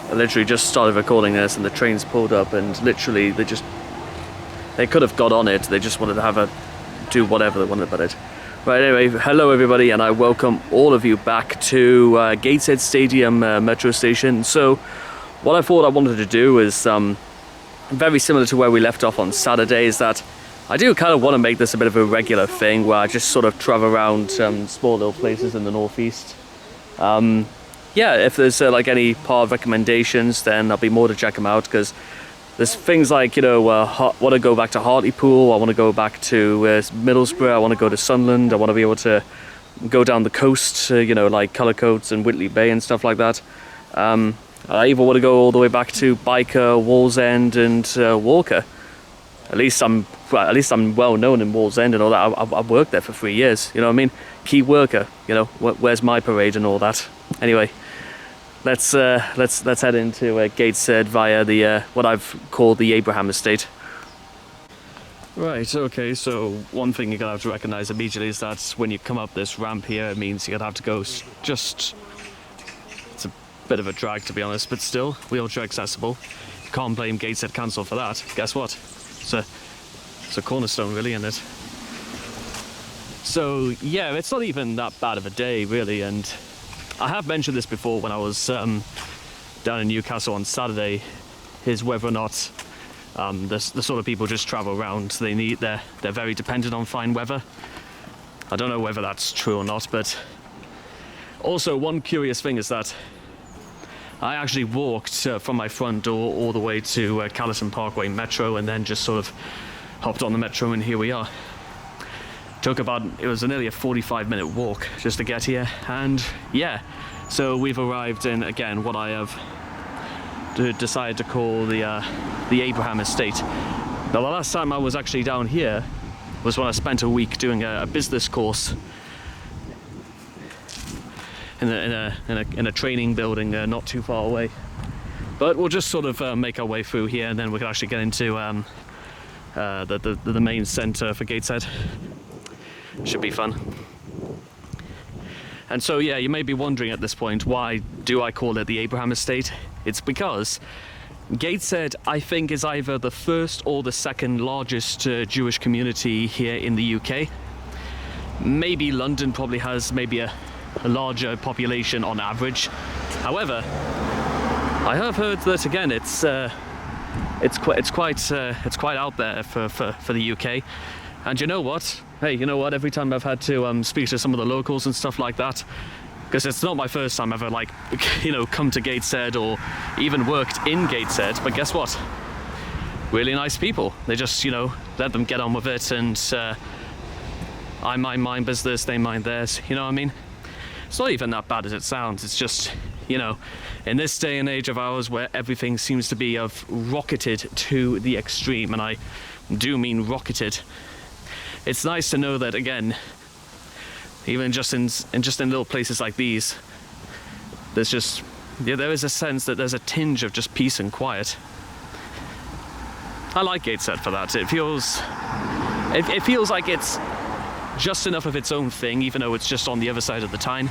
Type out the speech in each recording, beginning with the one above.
I literally just started recording this and the train's pulled up, and literally they could have got on it. They just wanted to do whatever they wanted about it. Right, anyway, hello everybody, and I welcome all of you back to Gateshead Stadium metro station. So what I thought I wanted to do is very similar to where we left off on Saturday, is that I do kind of want to make this a bit of a regular thing where I just sort of travel around small little places in the northeast. Yeah, if there's like any park recommendations, then I'll be more to check them out, because there's things like, you know, want to go back to Hartlepool, I want to go back to Middlesbrough, I want to go to Sunderland, I want to be able to go down the coast, you know, like Cullercoats and Whitley Bay and stuff like that. I even want to go all the way back to Byker, Wallsend and Walker. At least I'm well known in Wallsend and all that. I've worked there for 3 years, you know what I mean? Key worker, you know, where's my parade and all that. Anyway, let's head into Gateshead via the what I've called the Abraham Estate. Right, okay, so one thing you're gonna have to recognise immediately is that when you come up this ramp here, it means you're gonna have to go just... It's a bit of a drag, to be honest, but still, wheelchair accessible. You can't blame Gateshead Council for that. Guess what? It's a cornerstone, really, isn't it? So, yeah, it's not even that bad of a day, really, and I have mentioned this before when I was down in Newcastle on Saturday, is whether or not the sort of people just travel around. They're very dependent on fine weather. I don't know whether that's true or not, but also one curious thing is that I actually walked from my front door all the way to Callerton Parkway Metro, and then just sort of hopped on the Metro, and here we are. It was nearly a 45-minute walk just to get here, and yeah, so we've arrived in, again, what I have decided to call the Abraham Estate. Now, the last time I was actually down here was when I spent a week doing a business course in a training building not too far away. But we'll just sort of make our way through here, and then we can actually get into the main centre for Gateshead. Should be fun. And so, yeah, you may be wondering at this point, why do I call it the Abraham Estate? It's because Gateshead, I think, is either the first or the second largest Jewish community here in the UK. Maybe London probably has maybe a larger population on average. However, I have heard that, again, it's quite out there for the UK. And you know what? Hey, you know what? Every time I've had to speak to some of the locals and stuff like that, because it's not my first time ever, like, you know, come to Gateshead or even worked in Gateshead, but guess what? Really nice people. They just, you know, let them get on with it, and I mind my business, they mind theirs, you know what I mean? It's not even that bad as it sounds. It's just, you know, in this day and age of ours where everything seems to be rocketed to the extreme, and I do mean rocketed, it's nice to know that, again, even just in little places like these, there's just, yeah, there is a sense that there's a tinge of just peace and quiet. I like Gateshead for that. It feels like it's just enough of its own thing, even though it's just on the other side of the Tyne.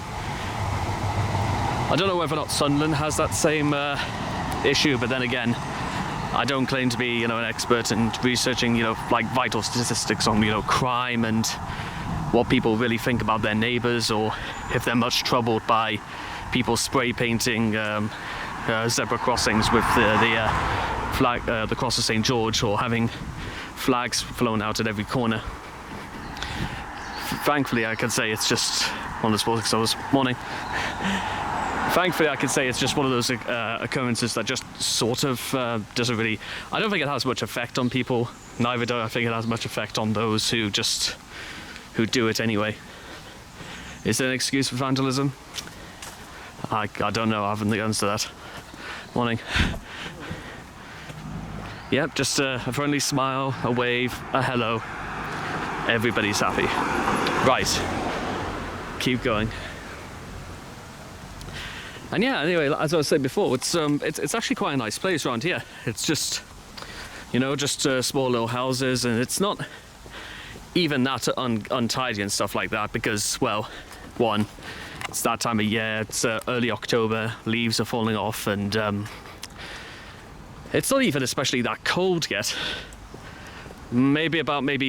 I don't know whether or not Sunderland has that same issue, but then again, I don't claim to be, you know, an expert in researching, you know, like vital statistics on, you know, crime and what people really think about their neighbours, or if they're much troubled by people spray painting zebra crossings with the flag, the cross of St. George, or having flags flown out at every corner. Thankfully, I can say it's just one of those Thankfully, I can say it's just one of those occurrences that just sort of doesn't really... I don't think it has much effect on people. Neither do I think it has much effect on those who do it anyway. Is there an excuse for vandalism? I don't know. I haven't the answer to that. Morning. Yep, just a friendly smile, a wave, a hello. Everybody's happy. Right. Keep going. And yeah, anyway, as I was saying before, it's actually quite a nice place around here. It's just, you know, just small little houses, and it's not even that untidy and stuff like that, because, well, one, it's that time of year. It's early October, leaves are falling off, and it's not even especially that cold yet. Maybe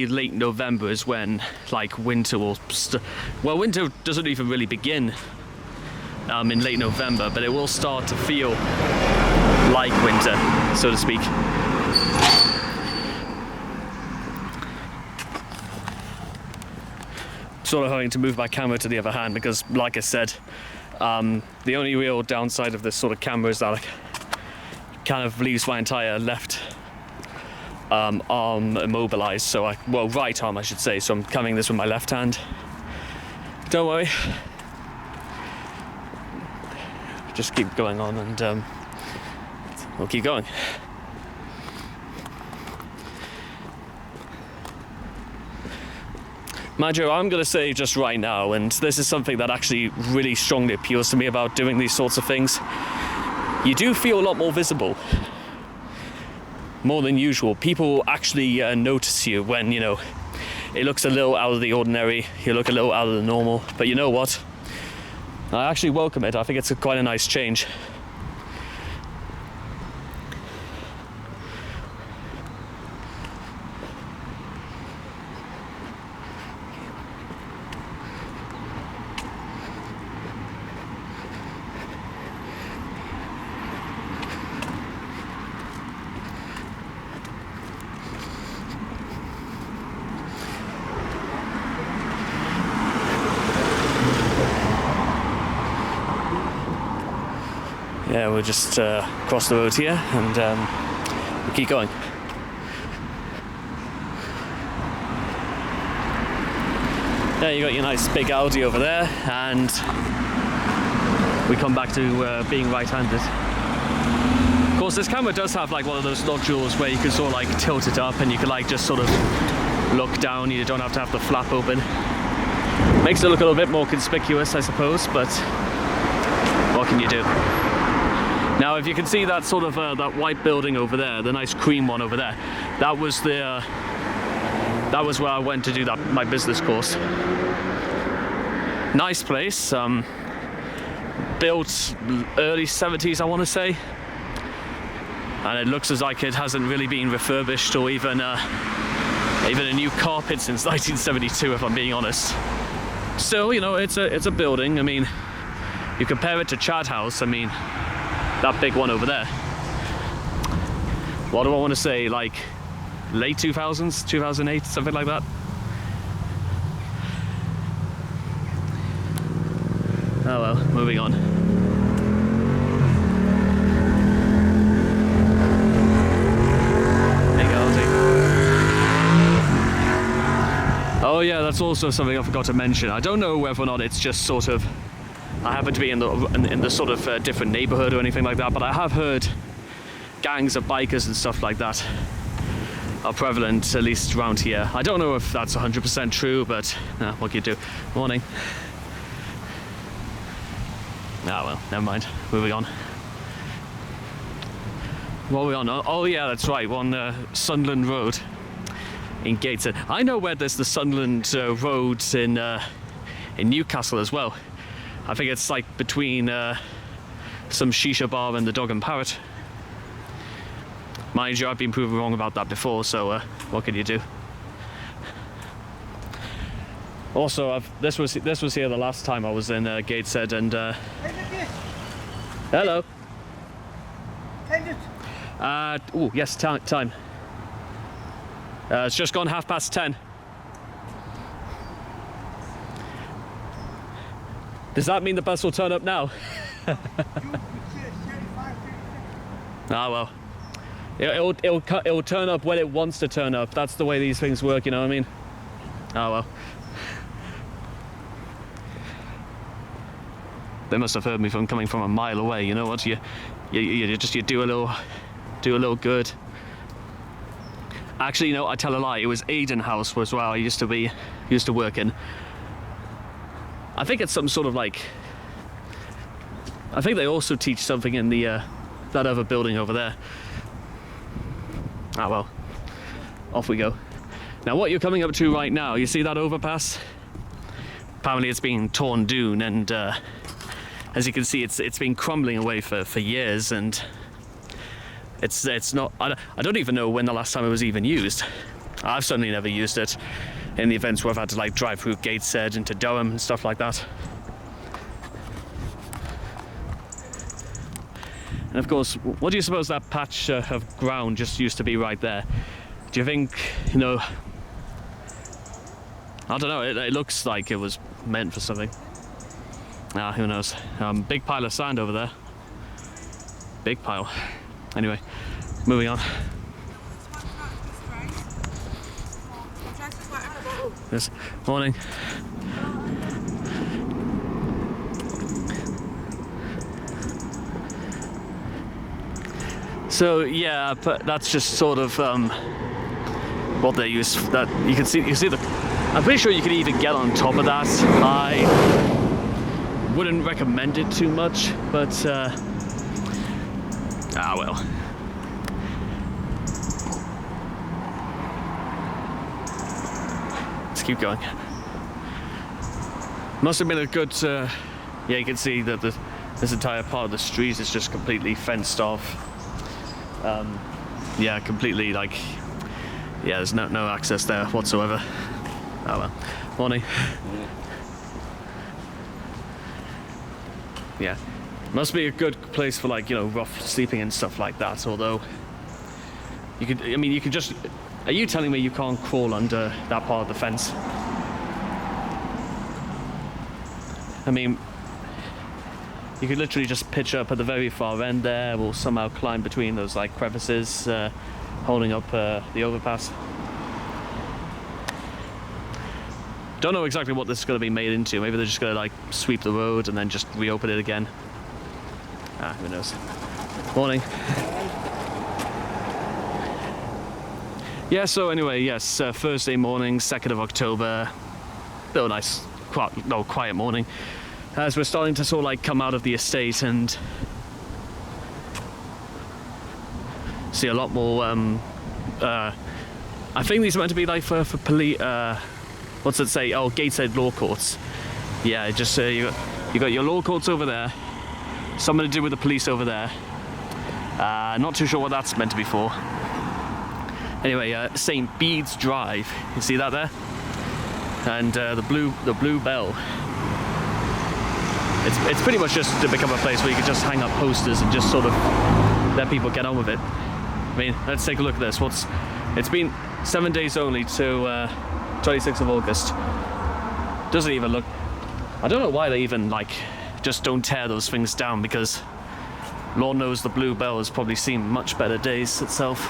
late November is when like winter will well, winter doesn't even really begin in late November, but it will start to feel like winter, so to speak. Sort of having to move my camera to the other hand because, like I said, the only real downside of this sort of camera is that it kind of leaves my entire left arm immobilized, so right arm I should say, so I'm carrying this with my left hand. Don't worry, just keep going on and we'll keep going. Mind you, I'm going to say just right now, and this is something that actually really strongly appeals to me about doing these sorts of things, you do feel a lot more visible. More than usual. People actually notice you when, you know, it looks a little out of the ordinary, you look a little out of the normal, but you know what? I actually welcome it. I think it's quite a nice change. Yeah, we'll just cross the road here and we'll keep going. There you got your nice big Audi over there, and we come back to being right-handed. Of course, this camera does have like one of those nodules where you can sort of like tilt it up and you can like just sort of look down. You don't have to have the flap open. Makes it look a little bit more conspicuous, I suppose, but what can you do? Now, if you can see that sort of that white building over there, the nice cream one over there, that was where I went to do my business course. Nice place, built early 70s, I want to say, and it looks as like it hasn't really been refurbished or even a new carpet since 1972, if I'm being honest. Still, you know, it's a building. I mean, you compare it to Chad House, I mean, that big one over there. What do I want to say, like late 2000s, 2008, something like that? Oh well, moving on. Big Audi. Oh yeah, that's also something I forgot to mention. I don't know whether or not it's just sort of, I happen to be in the sort of different neighborhood or anything like that, but I have heard gangs of bikers and stuff like that are prevalent, at least around here. I don't know if that's 100% true, but what can you do? Morning. Ah well, never mind. Moving on. What are we on? Oh yeah, that's right. We're on Sunderland Road in Gateshead. I know where there's the Sunderland Road in Newcastle as well. I think it's like between some shisha bar and the Dog and Parrot. Mind you, I've been proven wrong about that before, so what can you do? Also, this was here the last time I was in Gateshead, and hello. Oh yes, time. It's just gone 10:30. Does that mean the bus will turn up now? Ah well, it'll turn up when it wants to turn up. That's the way these things work, you know what I mean? Ah well. They must have heard me from coming from a mile away. You know what? You do a little good. Actually, no, I tell a lie. It was Aiden House was where I used to work in. I think it's some sort of like, I think they also teach something in the that other building over there. Ah well, off we go. Now what you're coming up to right now, you see that overpass? apparently it's been torn down, and as you can see, it's been crumbling away for years, and it's not. I don't even know when the last time it was even used. I've certainly never used it in the events where I've had to like drive through Gateshead into Durham and stuff like that. And of course, what do you suppose that patch of ground just used to be right there? Do you think, you know, I don't know, it looks like it was meant for something. Ah, who knows. Big pile of sand over there. Big pile. Anyway, moving on. Yes, morning. So yeah, but that's just sort of what they use. That you can see the. I'm pretty sure you could even get on top of that. I wouldn't recommend it too much, but well. Let's keep going. Must have been a good. Yeah, you can see that this entire part of the street is just completely fenced off. Yeah, completely like. Yeah, there's no access there whatsoever. Oh well. Morning. Yeah, must be a good place for like, you know, rough sleeping and stuff like that. Although you could, I mean, you could just. Are you telling me you can't crawl under that part of the fence? I mean, you could literally just pitch up at the very far end there, or somehow climb between those like crevices, holding up the overpass. Don't know exactly what this is going to be made into. Maybe they're just going to like sweep the road and then just reopen it again. Ah, who knows. Morning. Yeah, so anyway, yes, Thursday morning, 2nd of October. Little nice, quiet morning. As we're starting to sort of like come out of the estate and see a lot more, I think these are meant to be like for police, what's it say? Oh, Gateshead law courts. Yeah, just you got your law courts over there. Something to do with the police over there. Not too sure what that's meant to be for. Anyway, St.Bede's Drive. You see that there? And the blue bell. It's pretty much just to become a place where you can just hang up posters and just sort of let people get on with it. I mean, let's take a look at this. It's been 7 days only to 26th of August. Doesn't even look. I don't know why they even like just don't tear those things down, because Lord knows the blue bell has probably seen much better days itself.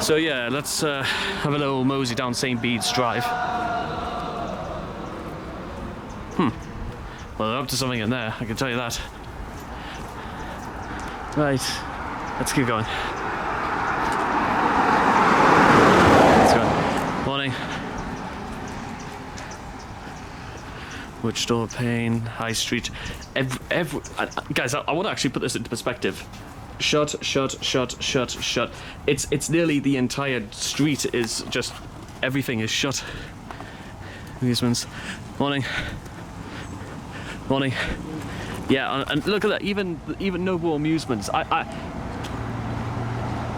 So yeah, let's have a little mosey down St.Bede's Drive. Well, they're up to something in there, I can tell you that. Right, let's keep going. Let's go. Morning. Wood Store, Payne, High Street. Guys, I want to actually put this into perspective. Shut. It's nearly the entire street is just, everything is shut. Amusements. Morning. Morning. Yeah, and look at that. Even Noble Amusements.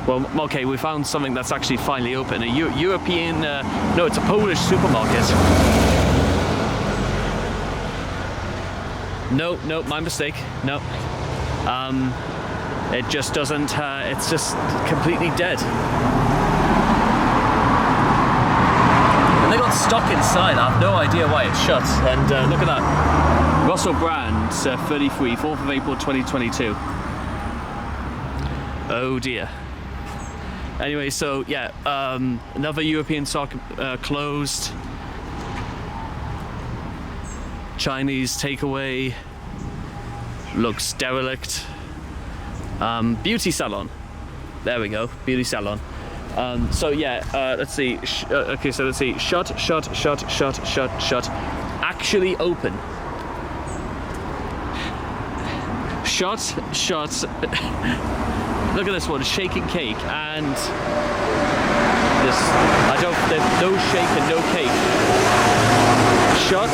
Well, okay, we found something that's actually finally open. A European. No, it's a Polish supermarket. No, my mistake. No. It just doesn't. It's just completely dead. And they got stock inside. I have no idea why it's shut. And look at that. Russell Brand, 33, 4th of April 2022. Oh dear. Anyway, so yeah, another European stock closed. Chinese takeaway. Looks derelict. Beauty salon. There we go, beauty salon. So yeah, let's see. Okay, so let's see. Shut. Actually open. Shut. Look at this one, shaking cake, and There's no shake and no cake. Shut.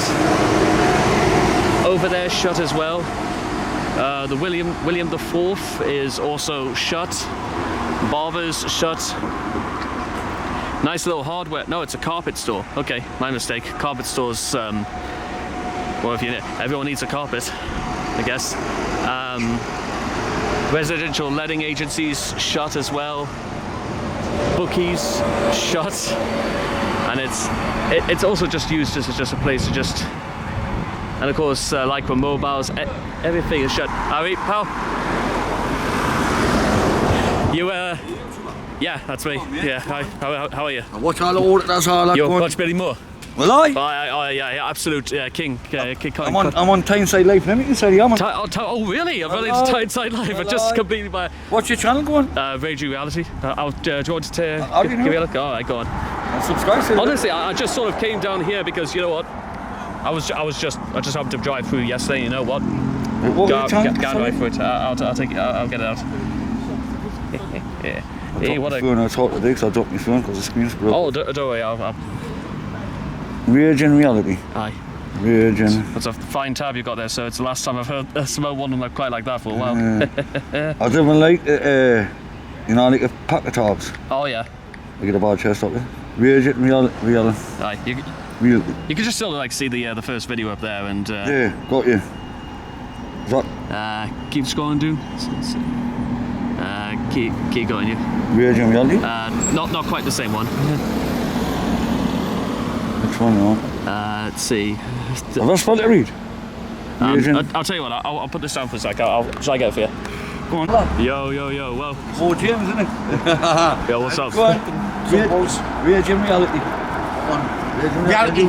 Over there, shut as well. The William the Fourth is also shut. Barber's shut. Nice little hardware. No, it's a carpet store. Okay, my mistake. Carpet stores. Well, everyone needs a carpet, I guess. Residential letting agencies shut as well. Bookies shut, and it's also just used as just a place to just. And of course, like for mobiles, everything is shut. Harry, pal. You yeah, that's me. Yeah, hi. How are you? I watch all the order, that's all I You watch Billy Moore? Will I? Yeah, absolute king. I'm on Tyneside Live, let me can say I'm on. Oh really? I'm really into Tyneside Live. I just completely by. What's your channel going? Raging Reality. Do you want to give me a look? All right, go on. I'll subscribe to it. Honestly, I just sort of came down here because you know what? I just happened to drive through yesterday. You know what? What Go drive through it. I'll take it. I'll get it out. Yeah. Hey, what a. Phone, I'll talk to Dix. I'll drop my phone because the screen's broke. Oh, don't worry. I'll... Raging Reality. Aye. Raging. That's a fine tab you got there, so it's the last time I've heard smelled one quite like that for a while. I don't like like a pack of tabs. Oh yeah. I get a bad chest up there. Raging Reality. Aye. You can just still like see the first video up there and. Yeah, got you. Is that? Keep scrolling, dude. Keep going, you. Raging Reality. Not quite the same one. Which one you want? Let's see. Have I spelled it read? I'll tell you what. I'll put this down for a sec. Shall I get it for you? Go on, lad. Yo. Well. Oh, James, isn't it? Yo, what's up? Go on. Raging Reality. Reality.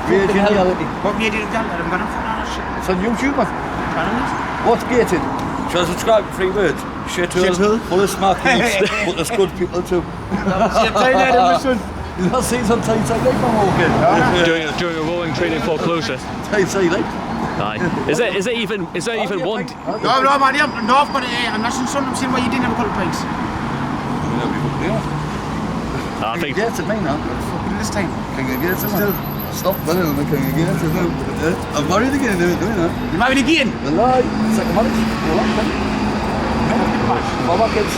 Raging Reality. What made you do that? I'm gonna put on a shit. It's on YouTube, man. Channel What's Gateshead? Shall I subscribe to 3 words? Shithole, full of smart kids, but there's good people too. You've not seen some Tyneside Live I'm walking. Doing a rowing training foreclosure. Tyneside Live. Aye. Is there even one? No, man, I'm not saying something. I'm saying why you didn't have a couple of pints. I think. Get to me now. Fucking this time. Can you get to still? Stop running, can you get to me? I'm married again, doing that. You married again? Wallahi, it's like a marriage. Mama kids.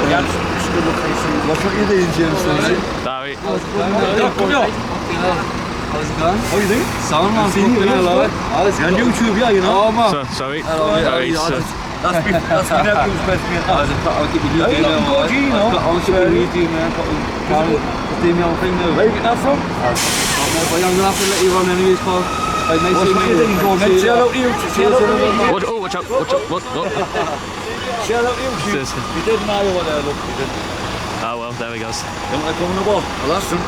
Yeah, it's good look face. What's what you doing, James? Sorry. How's it going? How you doing? Sound man, You're on YouTube, yeah, you know. Oh man. Sorry. That's me nephew's best mate. I'll keep you doing I'll keep you doing man. Doing my own thing now. Where you get that from? I'm gonna have to let you run anyways, Paul. Nice What's to what you meet doing? you. Go on, mate. Say hello to you. Say hello to you. Watch out. What? Say hello to you. You did know what there, look. You did. Oh well, there he goes. Don't want to come on the ball. I'll ask him.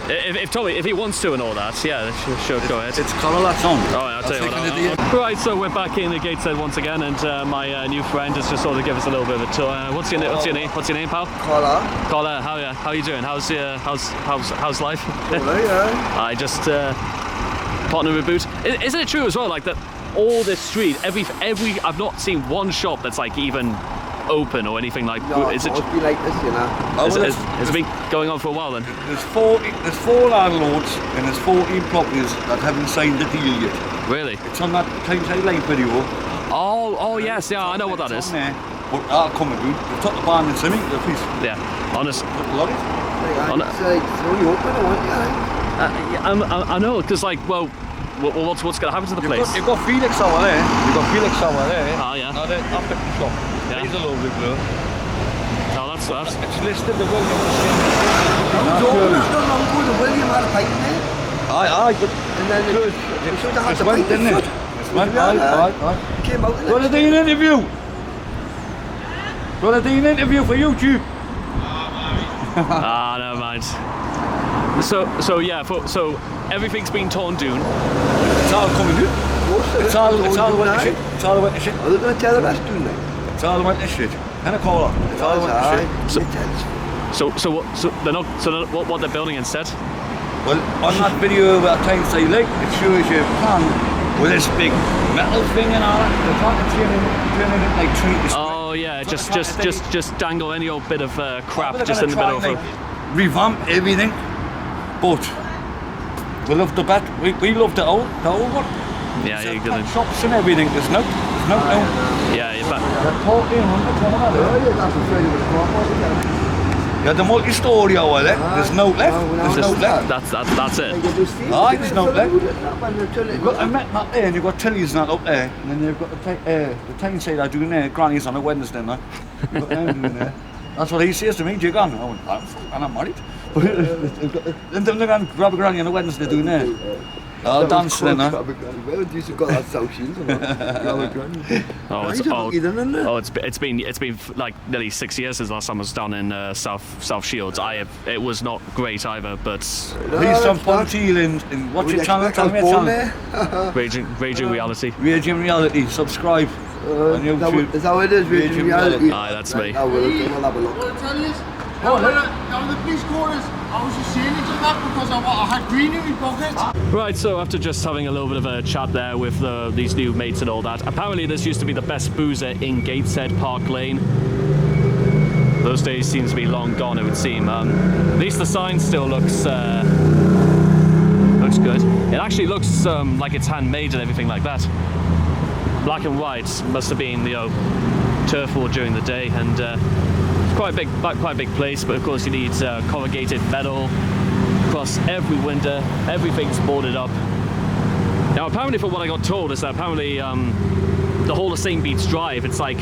If he wants to and all that, yeah, sure, go ahead. It's colour that's on. Oh, I'll tell you what. Right, so we're back in the Gateshead once again, and my new friend has just sort of give us a little bit of a tour. What's your name, pal? Collar. How you doing? How's life? I just partnered with Boot. Isn't it true as well, like that? All this street, every I've not seen one shop that's like even open or anything like. No, is it? It must be like this, you know. Has it been going on for a while then? There's 4 landlords and there's 14 properties that haven't signed the deal yet. Really? It's on that Tyneside Live video. Oh yes, yeah, I know what that is. There. But that'll come and do. They've took the barn and swimming, the police. Yeah, honest. Love it. It's like, throw you open, I want you. I know, because like, well, what's going to happen to the place? You've got Felix over there. Oh yeah. Now they're up at the shop. Yeah. He's a little bit blue. No, that's It's listed the William. No, William had a pipe in there. Aye, but And then it should have had it's the went, pipe didn't in it? front. It's went, aye. Came out in Got to it. do an interview. Got to do an interview for YouTube. never mind. So yeah, so everything's been torn down. It's all coming in. It's all went to shit. It's all went to shit. Are they going to tell the rest, don't they? It's all went to shit. And a cola. It's all went to shit. So what they're building instead? Well, on that video about Tyneside Lake, it shows you a plan with this big metal thing and all that. They're trying to turn it into like trees. Oh yeah, just dangle any old bit of crap They're just in gonna the middle try of and, revamp everything, but we love the bat. We love the old one. Yeah, There's you're pet gonna. shops and everything. There's no. Yeah, but They're totally 100 Oh, yeah, that's a fairly good spot, wasn't it? Yeah, the multi-story over there. There's no left. There's no left. that's it. Aye, there's no left. You've You've got a Met not there, and you've got Tilly's not up there, and then you've got the Tyneside are doing there. Granny's on a Wednesday night. You've got them doing there. That's what he says to me, Jig on. I went, I'm not married. And then they're going to grab a granny on a Wednesday doing there. I'll dance then, huh? Well, you got that South Shields or not? It's been like nearly 6 years since last time I was down in South Shields. It was not great either, but He's from Pontyl and what's your channel? Tell me your channel. Raging Reality. Raging Reality, subscribe on YouTube. Is that what it is? Raging Reality. Aye, that's me. I will have a look. What I tell you is, down the police quarters, I was just saying it to that because I had green in my pocket. Right, so after just having a little bit of a chat there with these new mates and all that, apparently this used to be the best boozer in Gateshead Park Lane. Those days seem to be long gone, it would seem. At least the sign still looks good. It actually looks like it's handmade and everything like that. Black and white, must have been, turf war during the day, and it's quite a big place, but of course you need corrugated metal across every window. Everything's boarded up. Now apparently, from what I got told, is that apparently the whole of St.Bede's Drive, it's like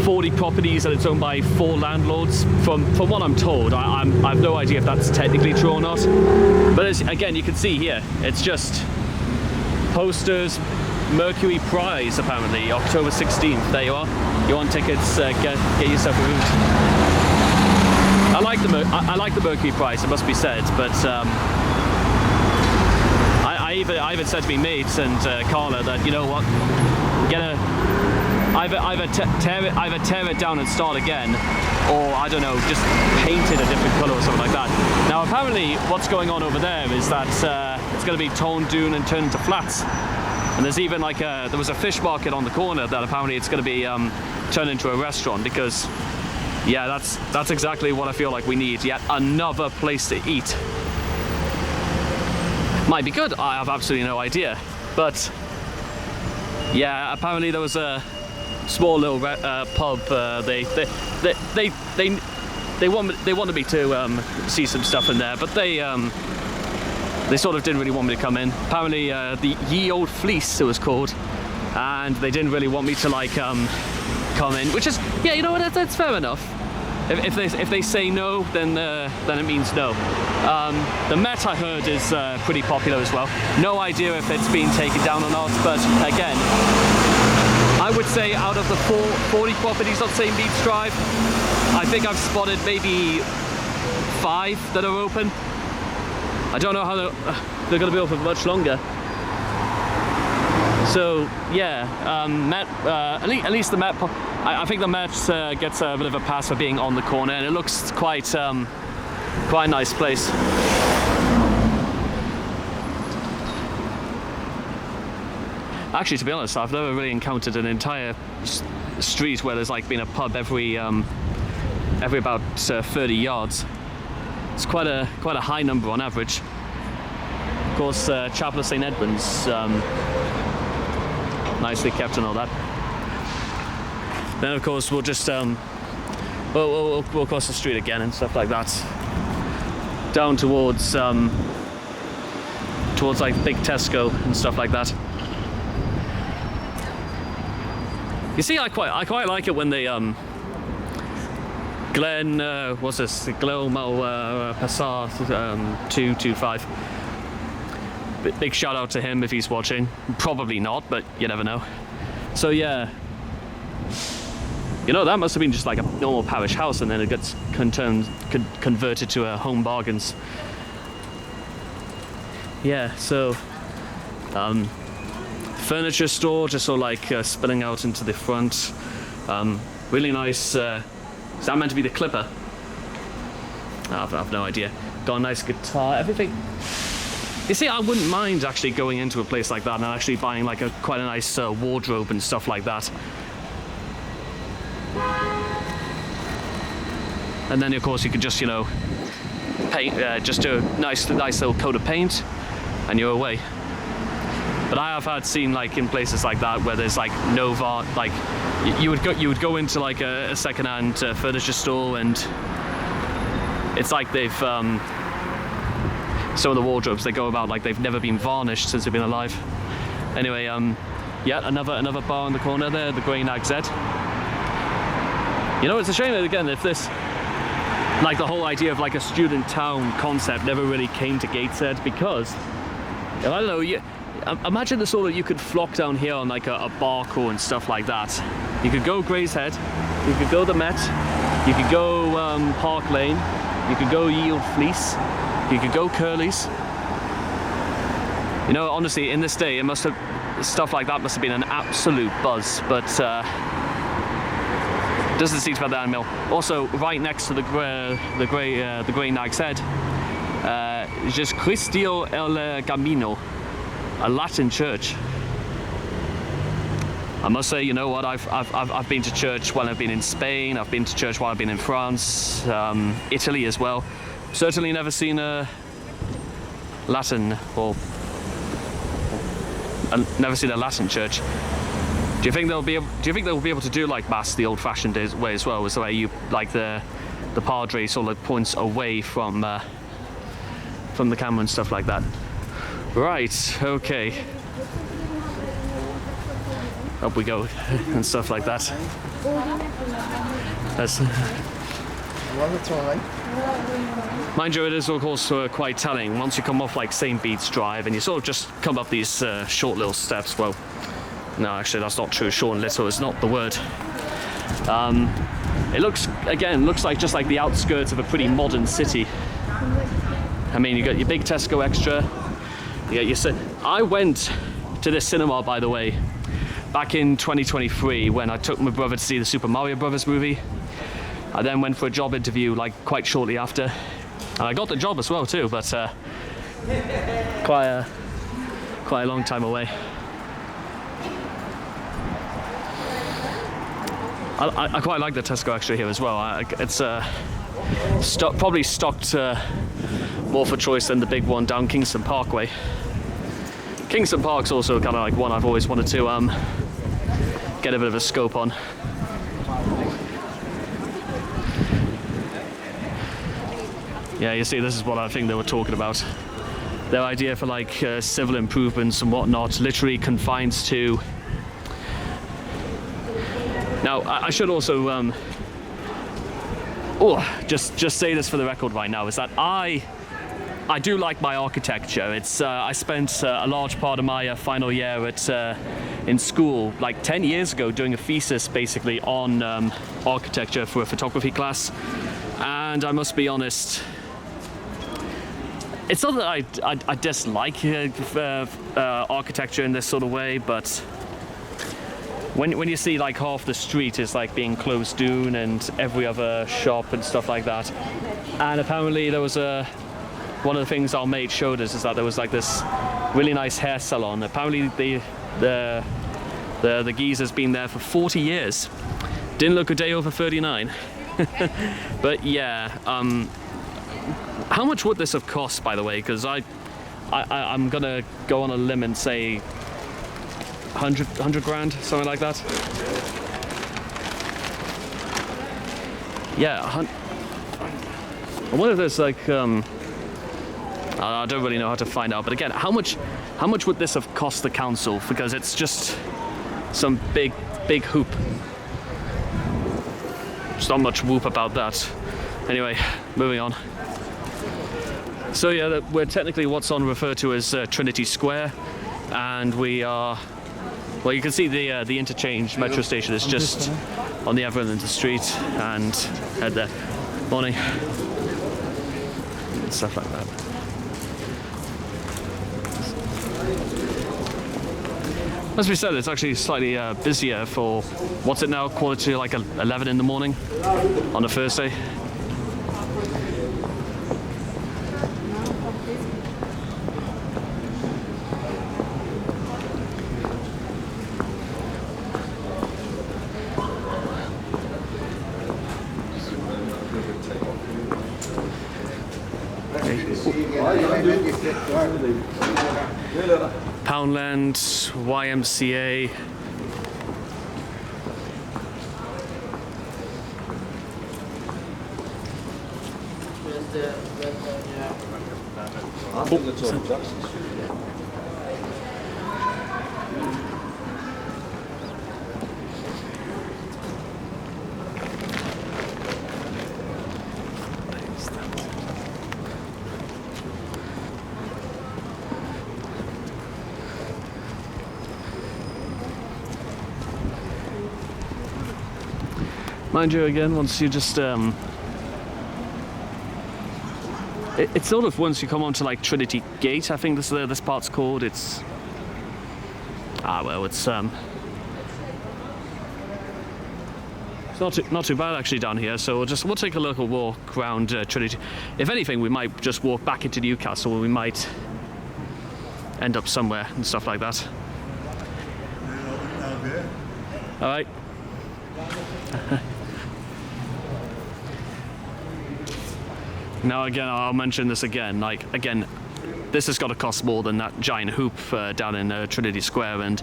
40 properties and it's owned by 4 landlords. From what I'm told, I've no idea if that's technically true or not. But again, you can see here, it's just posters. Mercury Prize, apparently, October 16th. There you are. You want tickets? Get yourself a route. I like the Mercury Prize, it must be said, but I even said to my mates and Carla that, you know what, either tear it down and start again, or I don't know, just paint it a different colour or something like that. Now apparently what's going on over there is that it's going to be torn down and turned into flats. And there's even like there was a fish market on the corner that apparently it's going to be turned into a restaurant, because yeah, that's exactly what I feel like we need. Yet another place to eat. Might be good, I have absolutely no idea. But yeah, apparently there was a small little pub. They wanted me to see some stuff in there, but they sort of didn't really want me to come in. Apparently the Ye Old Fleece, it was called, and they didn't really want me to like come in, which is, yeah, you know what, that's fair enough. If they say no, then it means no. The Met, I heard, is pretty popular as well. No idea if it's been taken down or not, but again, I would say out of the 40 properties on St.Bede's Drive, I think I've spotted maybe 5 that are open. I don't know how they're going to be open for much longer. So yeah, Met, at least the Met, I think the Met gets a bit of a pass for being on the corner, and it looks quite a nice place. Actually, to be honest, I've never really encountered an entire street where there's like been a pub every about 30 yards. It's quite a high number on average. Of course, Chapel of St. Edmund's, nicely kept and all that. Then of course we'll just we'll cross the street again and stuff like that, down towards like big Tesco and stuff like that. You see, I quite like it when they Glenn, what's this? Guillermo Passar 225. Big shout out to him if he's watching. Probably not, but you never know. So yeah, you know, that must have been just like a normal parish house, and then it gets converted to a Home Bargains. Yeah, so furniture store, just sort of like spilling out into the front. Really nice. Is that meant to be the Clipper? I've no idea. Got a nice guitar, everything. You see, I wouldn't mind actually going into a place like that and actually buying like quite a nice wardrobe and stuff like that. And then of course you could just, you know, paint, just do a nice little coat of paint, and you're away. But I have seen like in places like that where there's like no varnish. Like you would go into like a second-hand furniture store, and it's like they've some of the wardrobes, they go about like they've never been varnished since they've been alive. Anyway, yeah, another bar in the corner there, the Grey Nag's Head. You know, it's a shame that again, if this, like the whole idea of like a student town concept never really came to Gateshead, because I don't know, imagine the sort of, you could flock down here on like a bar crawl and stuff like that. You could go Gray's Head, you could go the Met, you could go Park Lane, you could go Yield Fleece, you could go Curly's. You know, honestly, in this day, it must have, stuff like that must have been an absolute buzz, but doesn't seem to be that anymore. Also, right next to the Grey Nag's Head, is just Cristo el Camino, a Latin church. I must say, you know what? I've been to church while I've been in Spain. I've been to church while I've been in France, Italy as well. Certainly never seen a Latin never seen a Latin church. Do you think they'll be able to do like mass the old-fashioned way as well? Was the way you like the padre sort of points away from the camera and stuff like that. Right. Okay. Up we go and stuff like that. That's. Mind you, it is of course quite telling once you come off like St.Bede's Drive and you sort of just come up these short little steps. Well, no, actually that's not true. Short and little is not the word. It looks like just like the outskirts of a pretty modern city. I mean, you got your big Tesco Extra. You got your. I went to this cinema, by the way, back in 2023 when I took my brother to see the Super Mario Brothers movie. I then went for a job interview like quite shortly after, and I got the job as well too, but quite a long time away. I quite like the Tesco Extra here as well. It's probably stocked more for choice than the big one down Kingston Parkway. Kingston Park's also kind of like one I've always wanted to get a bit of a scope on. Yeah, you see, this is what I think they were talking about. Their idea for like civil improvements and whatnot literally confines to. Now, I should also just say this for the record right now, is that I do like my architecture. It's I spent a large part of my final year in school, like 10 years ago, doing a thesis basically on architecture for a photography class, and I must be honest. It's not that I dislike architecture in this sort of way, but when you see like half the street is like being closed down and every other shop and stuff like that, and apparently there was one of the things our mate showed us is that there was like this really nice hair salon. Apparently the geezer's been there for 40 years. Didn't look a day over 39. But yeah. How much would this have cost, by the way? Because I'm gonna go on a limb and say 100 grand, something like that. Yeah, I wonder if there's like I don't really know how to find out. But again, how much would this have cost the council? Because it's just some big hoop. There's not much whoop about that. Anyway, moving on. So yeah, we're technically what's on referred to as Trinity Square, and we are. Well, you can see the interchange metro station is just on the other end of the street, and head there. Morning. And stuff like that. As we said, it's actually slightly busier for what's it now? Quarter to like 11 in the morning on a Thursday. Poundland, YMCA. I think it's on Jackson Street. Mind you, again, once you just it's sort of once you come onto like Trinity Gate, I think this part's called. It's it's not too bad actually down here. So we'll take a local walk around Trinity. If anything, we might just walk back into Newcastle, or we might end up somewhere and stuff like that. All right. Now again, I'll mention this again. Like again, this has got to cost more than that giant hoop down in Trinity Square, and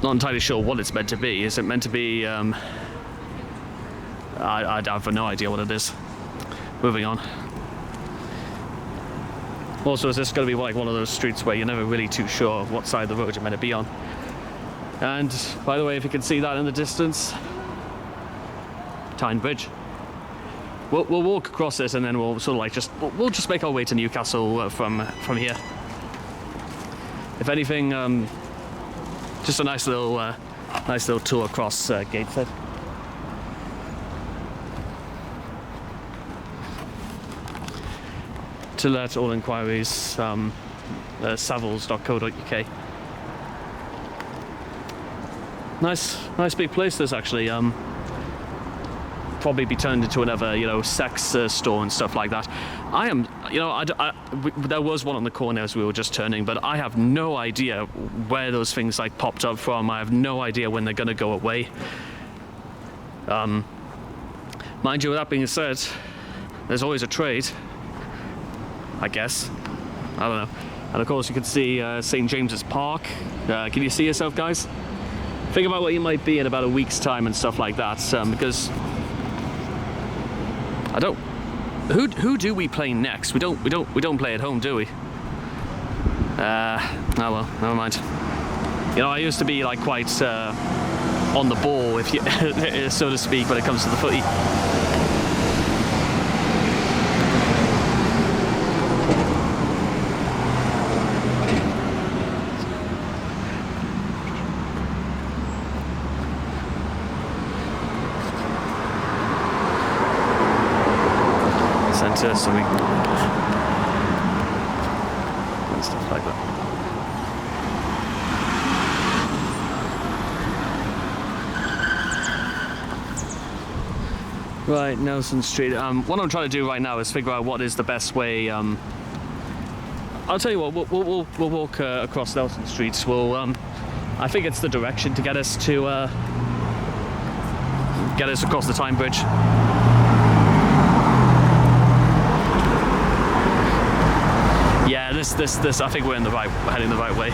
not entirely sure what it's meant to be. Is it meant to be? I have no idea what it is. Moving on. Also, is this going to be like one of those streets where you're never really too sure what side of the road you're meant to be on? And by the way, if you can see that in the distance, Tyne Bridge. We'll walk across this, and then we'll sort of like we'll just make our way to Newcastle from here. If anything, just a nice little tour across Gateshead. To let all inquiries, savils.co.uk. Nice big place this actually. Probably be turned into another, sex store and stuff like that. There was one on the corner as we were just turning, but I have no idea where those things like popped up from. I have no idea when they're going to go away. Mind you, with that being said, there's always a trade, I guess. I don't know. And of course you can see St. James's Park. Can you see yourself, guys? Think about what you might be in about a week's time and stuff like that, because I don't. Who do we play next? We don't play at home, do we? Oh well, never mind. I used to be like quite on the ball, if you so to speak, when it comes to the footy. Centre, so we and stuff like that. Right, Nelson Street. What I'm trying to do right now is figure out what is the best way. I'll tell you what. We'll walk across Nelson Street. I think it's the direction to get us across the Tyne Bridge. Yeah, this. I think we're heading the right way.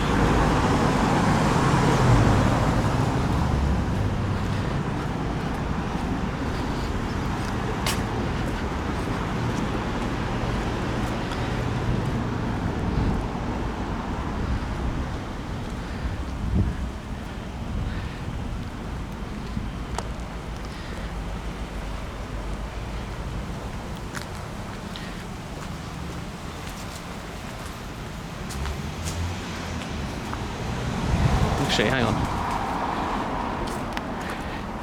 Actually, hang on.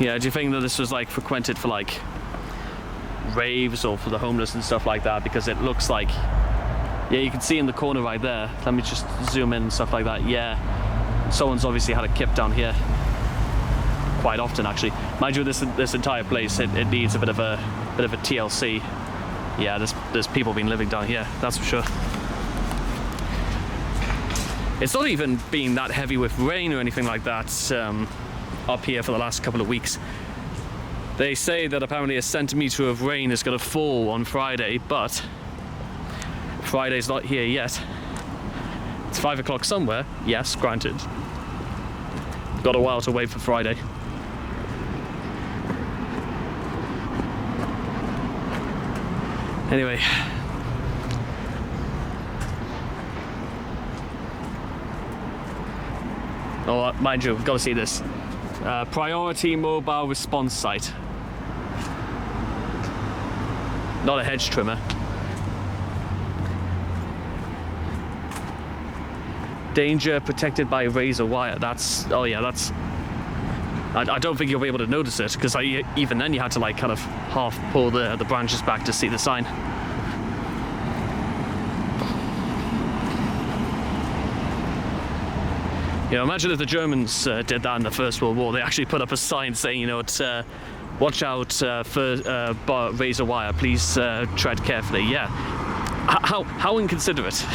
Yeah, do you think that this was like frequented for like raves or for the homeless and stuff like that? Because it looks like, yeah, you can see in the corner right there. Let me just zoom in and stuff like that. Yeah, someone's obviously had a kip down here quite often, actually. Mind you, this entire place it needs a bit of a TLC. Yeah, there's people been living down here. That's for sure. It's not even been that heavy with rain or anything like that up here for the last couple of weeks. They say that apparently a centimetre of rain is going to fall on Friday, but Friday's not here yet. It's 5 o'clock somewhere, yes, granted. Got a while to wait for Friday. Anyway. Oh, mind you, we've got to see this. Priority mobile response site. Not a hedge trimmer. Danger protected by razor wire. That's, oh yeah, that's, I don't think you'll be able to notice it, because even then you had to like kind of half pull the branches back to see the sign. You know, imagine if the Germans did that in the First World War. They actually put up a sign saying, you know, it's, watch out for razor wire, please tread carefully. Yeah, how inconsiderate.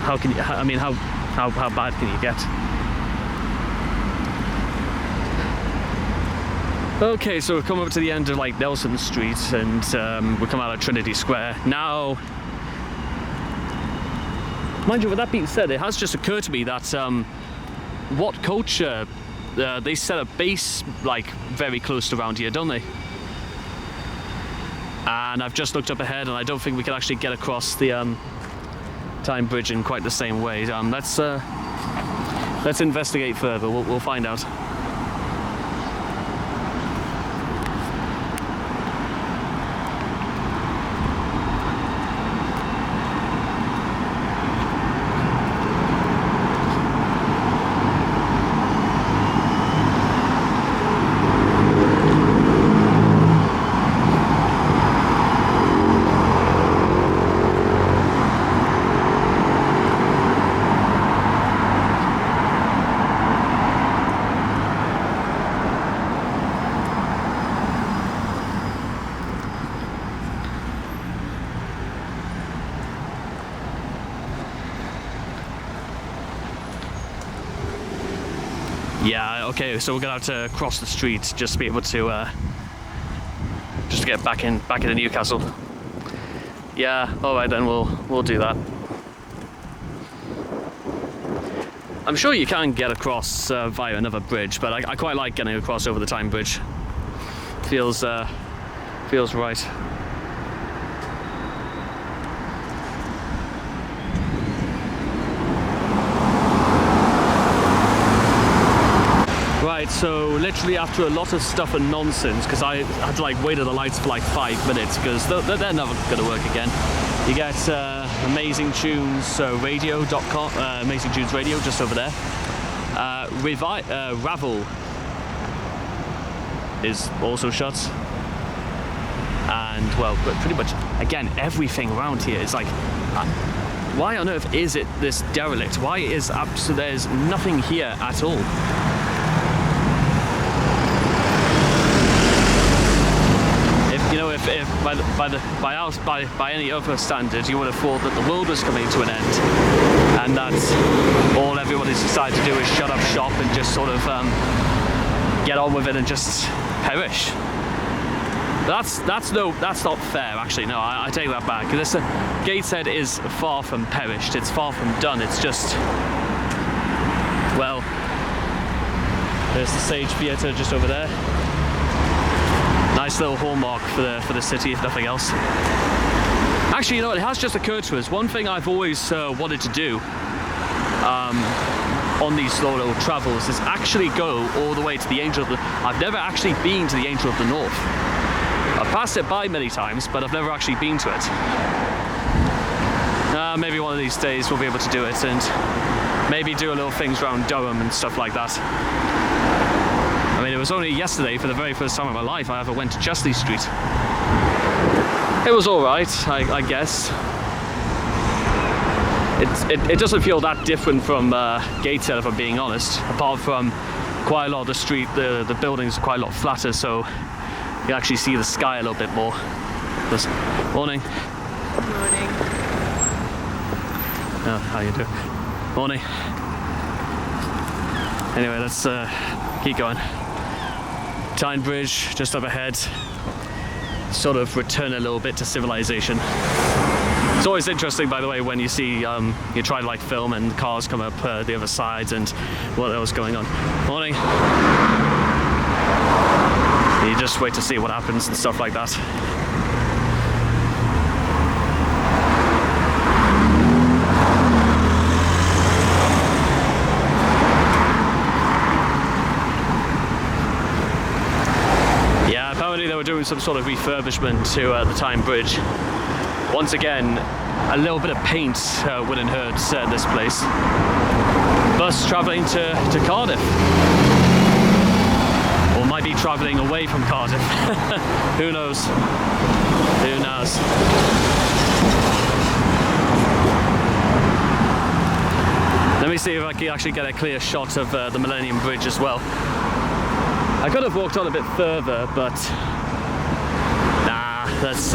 How can you, I mean, how bad can you get? Okay, so we've come up to the end of like Nelson Street, and we come out of Trinity Square. Now, mind you, with that being said, it has just occurred to me that what culture, they set a base like very close to around here, don't they? And I've just looked up ahead, and I don't think we can actually get across the Tyne Bridge in quite the same way. Let's investigate further. We'll find out. Yeah, okay, so we're gonna have to cross the street just to be able to get back into Newcastle. Yeah, alright then, we'll do that. I'm sure you can get across via another bridge, but I quite like getting across over the Tyne Bridge. Feels right. Right, so literally after a lot of stuff and nonsense, because I had to like wait at the lights for like 5 minutes, because they're never going to work again. You get Amazing Tunes Radio.com, Amazing Tunes Radio just over there. Ravel is also shut. And well, pretty much again everything around here is like, why on earth is it this derelict? Why is there's nothing here at all? You know, if by any other standards, you would have thought that the world was coming to an end, and that all everybody's decided to do is shut up shop and just sort of get on with it and just perish. That's not fair. Actually, no, I take that back. Gateshead is far from perished. It's far from done. It's just, well, there's the Sage Theatre just over there. Nice little hallmark for the city, if nothing else. Actually, you know what? It has just occurred to us. One thing I've always wanted to do on these slow little travels is actually go all the way to the Angel of the... I've never actually been to the Angel of the North. I've passed it by many times, but I've never actually been to it. Maybe one of these days we'll be able to do it, and maybe do a little things around Durham and stuff like that. I mean, it was only yesterday, for the very first time in my life, I ever went to Chesley Street. It was alright, I guess. It doesn't feel that different from Gateshead, if I'm being honest. Apart from quite a lot of the street, the buildings are quite a lot flatter, so you can actually see the sky a little bit more. Morning. Morning. Oh, how you doing? Morning. Anyway, let's keep going. Tyne Bridge just up ahead. sort of return a little bit to civilization. It's always interesting, by the way, when you see you try to like film and cars come up the other side and what else is going on. Morning. You just wait to see what happens and stuff like that. Yeah, apparently they were doing some sort of refurbishment to the Tyne Bridge. Once again, a little bit of paint wouldn't hurt this place. Bus travelling to Cardiff. Or might be travelling away from Cardiff. Who knows? Who knows? Let me see if I can actually get a clear shot of the Millennium Bridge as well. I could have walked on a bit further, but nah, that's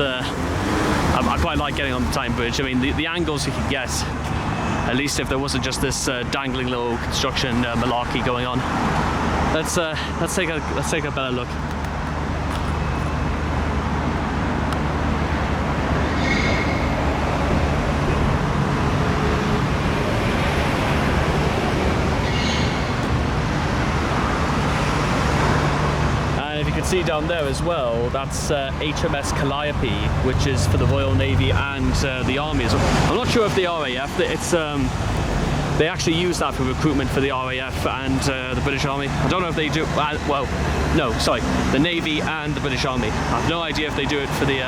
I quite like getting on the Tyne Bridge. I mean, the angles you can get, at least if there wasn't just this dangling little construction malarkey going on. Let's take a better look. See down there as well, that's HMS Calliope, which is for the Royal Navy and the Army as well. I'm not sure if the RAF, it's they actually use that for recruitment for the RAF and the British Army. I don't know if they do, well, no, sorry, the Navy and the British Army. I have no idea if they do it for the,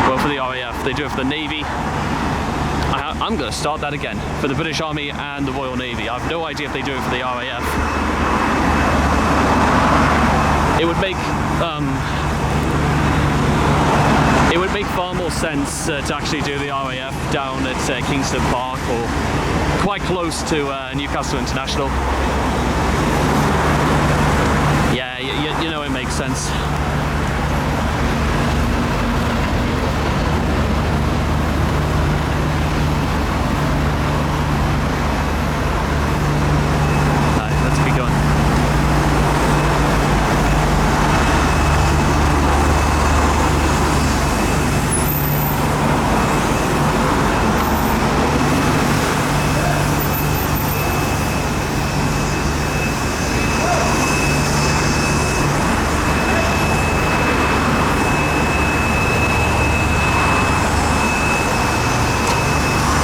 well, for the RAF. They do it for the Navy. I'm going to start that again. For the British Army and the Royal Navy. I have no idea if they do it for the RAF. It would make far more sense to actually do the RAF down at Kingston Park or quite close to Newcastle International. Yeah, you know, it makes sense. Alright, let's keep going.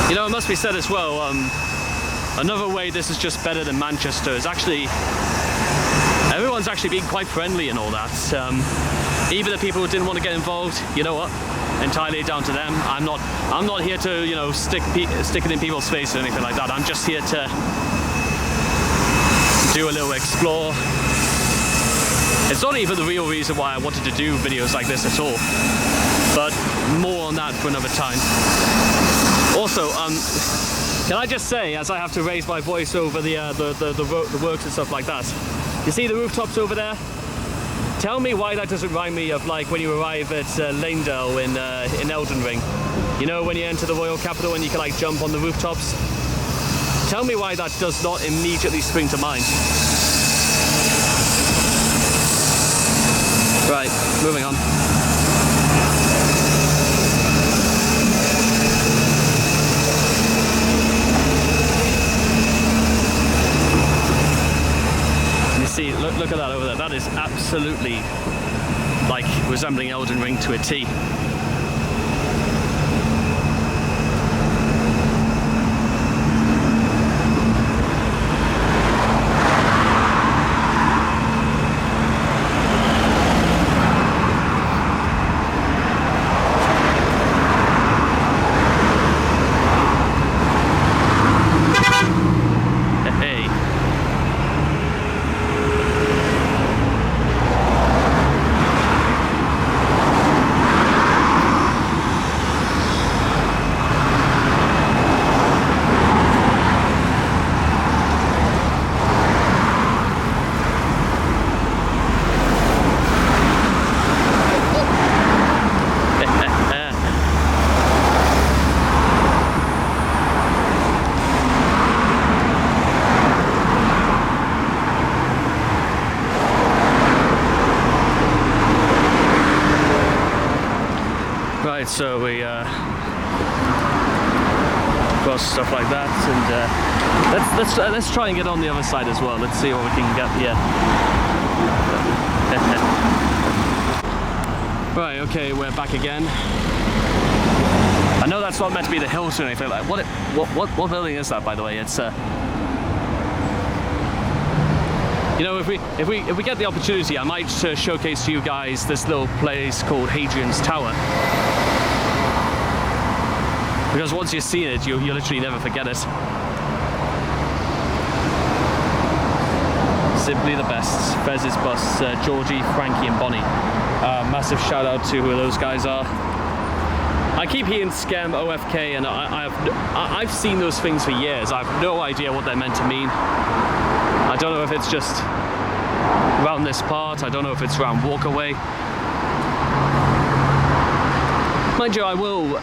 It must be said as well, another way this is just better than Manchester is actually, everyone's actually being quite friendly and all that. Even the people who didn't want to get involved, you know what, entirely down to them. I'm not here to, you know, stick it in people's face or anything like that. I'm just here to do a little explore. It's not even the real reason why I wanted to do videos like this at all, but more on that for another time. Also, can I just say, as I have to raise my voice over the works and stuff like that, you see the rooftops over there? Tell me why that doesn't remind me of like when you arrive at Lanedale in Elden Ring. You know, when you enter the Royal Capital and you can like jump on the rooftops? Tell me why that does not immediately spring to mind. Right, moving on. See, look at that over there. That is absolutely like resembling Elden Ring to a T. so we cross stuff like that, and let's try and get on the other side as well. Let's see what we can get here. Right, okay, we're back again. I know that's not meant to be the hill or anything like that. What building is that, by the way? It's you know, if we get the opportunity, I might showcase to you guys this little place called Hadrian's Tower. Because once you see it, you literally never forget it. Simply the best. Fez's bus, Georgie, Frankie and Bonnie. Massive shout out to who those guys are. I keep hearing scam OFK, and I've seen those things for years. I have no idea what they're meant to mean. I don't know if it's just around this part. I don't know if it's around Walkaway. Mind you, I will...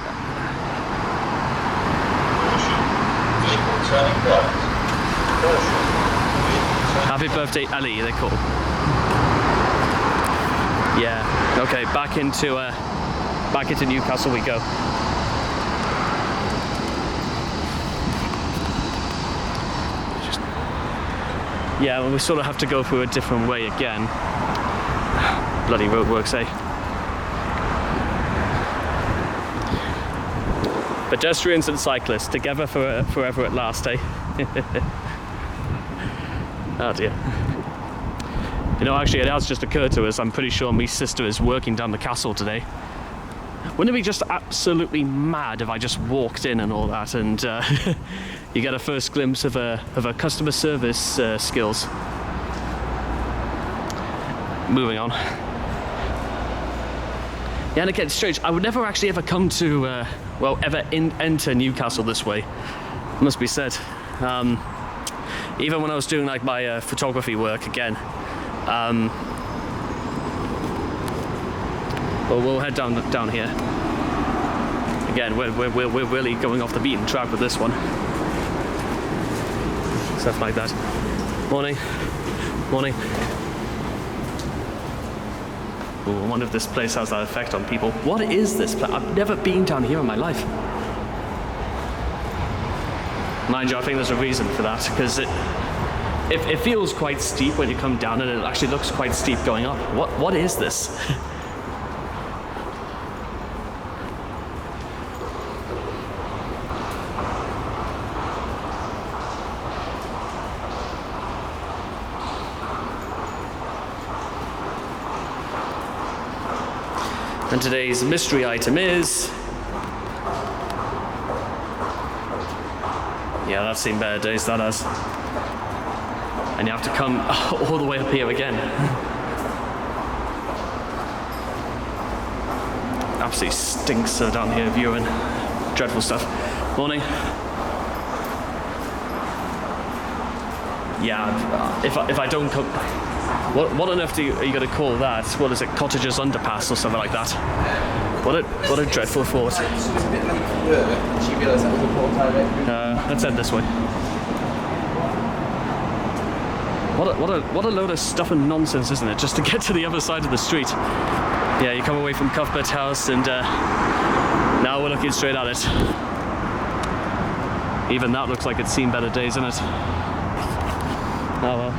Happy birthday, Ali, they call. Yeah, okay, back into Newcastle we go. Yeah, well, we sort of have to go through a different way again. Bloody roadworks, eh? Pedestrians and cyclists together forever at last, eh? Oh dear. You know, actually, it has just occurred to us, I'm pretty sure my sister is working down the castle today. Wouldn't it be just absolutely mad if I just walked in and all that, and you get a first glimpse of her customer service skills. Moving on. Yeah, and again, it's strange. I would never actually ever come to, enter Newcastle this way. Must be said. Even when I was doing like my photography work again. Well, we'll head down here. Again, we're really going off the beaten track with this one. Stuff like that. Morning. Morning. Ooh, I wonder if this place has that effect on people. What is this place? I've never been down here in my life. Mind you, I think there's a reason for that, because it feels quite steep when you come down, and it actually looks quite steep going up. What is this? And today's mystery item is... Yeah, that's seen better days, that has. And you have to come all the way up here again. Absolutely stinks down here viewing. Dreadful stuff. Morning. Yeah, if I don't come... What on earth are you going to call that? What is it, Cottager's Underpass or something like that? What a dreadful thought. Let's head this way. What a load of stuff and nonsense, isn't it? Just to get to the other side of the street. Yeah, you come away from Cuthbert House, and now we're looking straight at it. Even that looks like it's seen better days, isn't it? Oh well.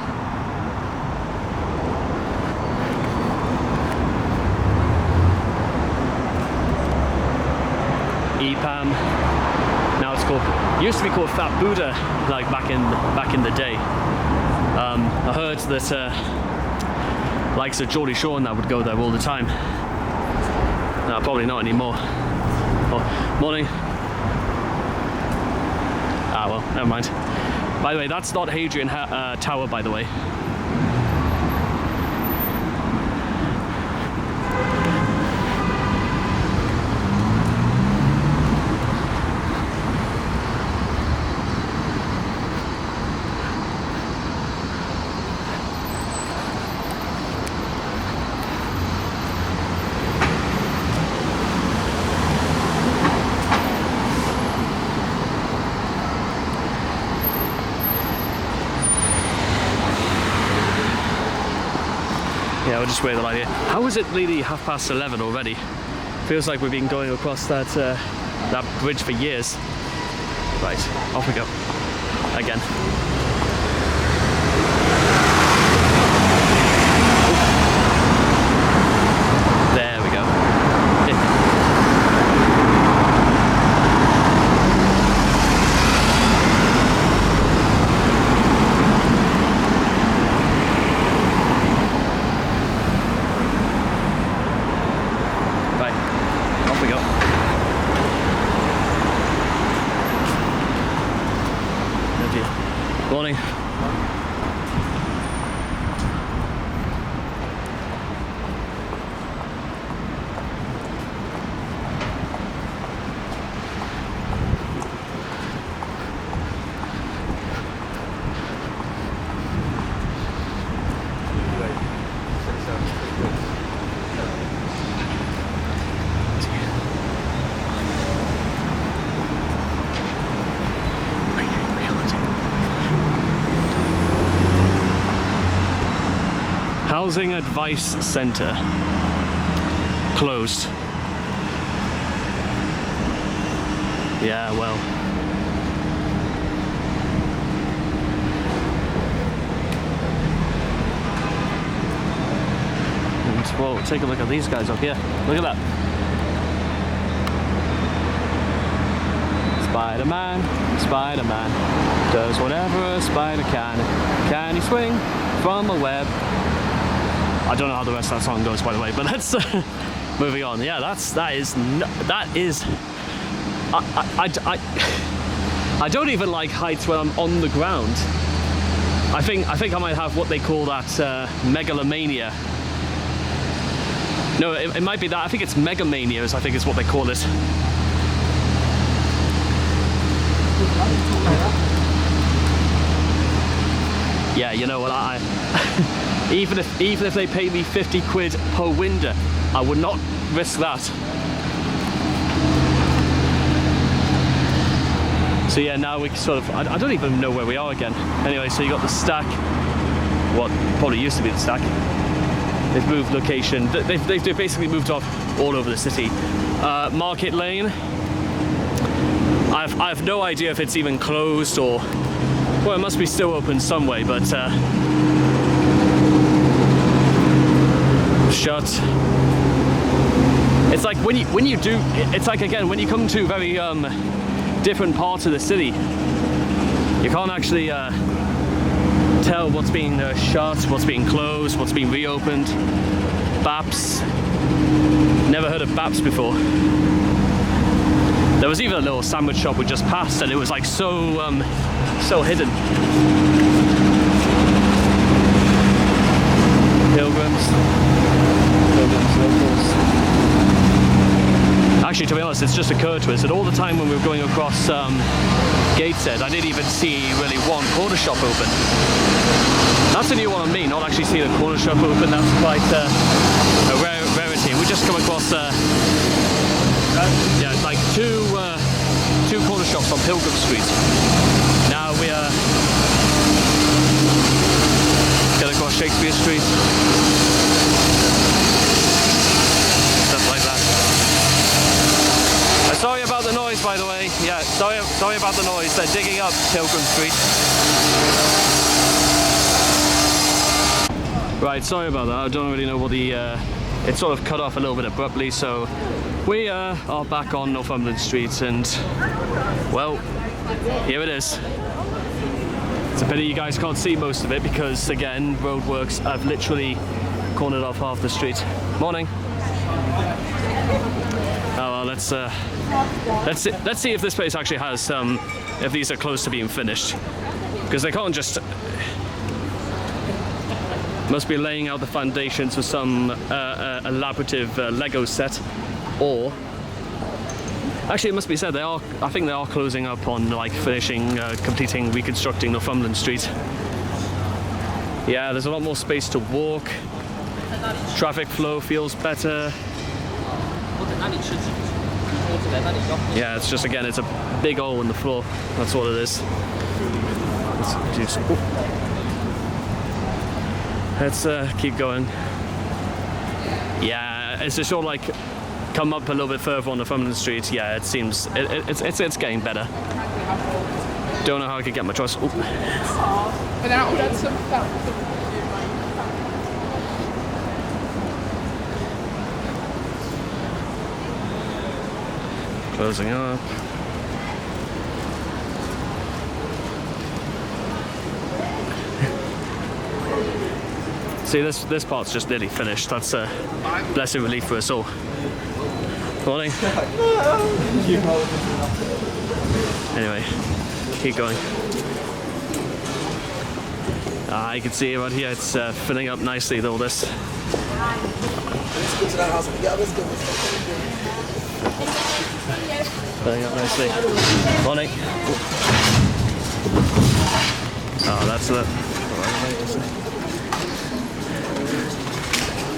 EPAM. Now it's called. Used to be called Fat Buddha, like back in the day. I heard that likes of Geordie Shore and that would go there all the time. No, probably not anymore. Oh, morning. Ah well, never mind. By the way, that's not Hadrian Tower, by the way. Yeah, we'll just wait the light here. How is it nearly 11:30 already? Feels like we've been going across that that bridge for years. Right, off we go. Again. There we go. Off we go. Oh dear. Morning. Housing Advice Centre. Closed. Yeah, well. And, whoa, take a look at these guys up here. Look at that. Spider-Man, Spider-Man does whatever a spider can. Can he swing from a web? I don't know how the rest of that song goes, by the way, but let's moving on. Yeah, that is. I don't even like heights when I'm on the ground. I think I might have what they call that megalomania. No, it might be that. I think it's megamania, I think is what they call it. Yeah, you know what, even if they pay me 50 quid per window, I would not risk that. So yeah, now we sort of, I don't even know where we are again. Anyway, so you got the stack, what probably used to be the stack. They've moved location, they've basically moved off all over the city. Market Lane, I have no idea if it's even closed or, well, it must be still open some way, but shut. It's like when you do, it's like again when you come to very different parts of the city, you can't actually tell what's being shut, what's being closed, what's being reopened. Baps, never heard of Baps before. There was even a little sandwich shop we just passed, and it was like so hidden. Pilgrims, locals. Actually, to be honest, it's just occurred to us that all the time when we were going across Gateshead, I didn't even see really one corner shop open. That's a new one on me, not actually seeing a corner shop open. That's quite a rarity. We just come across yeah, like two corner shops on Pilgrim Street. Now we are going across Shakespeare Street. Stuff like that. Sorry about the noise, by the way. Yeah, sorry about the noise. They're digging up Pilgrim Street. Right, sorry about that. I don't really know what the it sort of cut off a little bit abruptly, so we are back on Northumberland Street, and well, here it is. It's a pity you guys can't see most of it because, again, roadworks have literally cornered off half the street. Morning. Oh well, let's see if this place actually has if these are close to being finished, because they can't just. Must be laying out the foundations for some elaborative Lego set, or actually it must be said I think they are closing up on like finishing, completing, reconstructing Northumberland Street. Yeah, there's a lot more space to walk. Traffic flow feels better. Yeah, it's just, again, it's a big hole in the floor. That's what it is. Let's keep going. Yeah, it's just sort of like come up a little bit further on the Northumberland Street, yeah, it seems it's getting better. Don't know how I could get my choice. Ooh. Closing up. See, this part's just nearly finished. That's a blessed relief for us all. Morning. Anyway, keep going. You can see right here, it's filling up nicely with all this. Filling up nicely. Morning. Oh, that's it.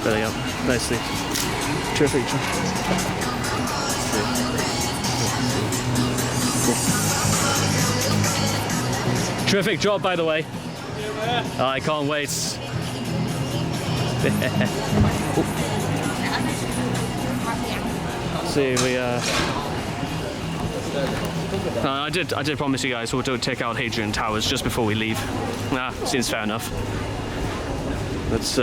Filling up nicely. Terrific. Terrific job, by the way. I can't wait. See, I did promise you guys we'll take out Hadrian Towers just before we leave. Seems fair enough. Let's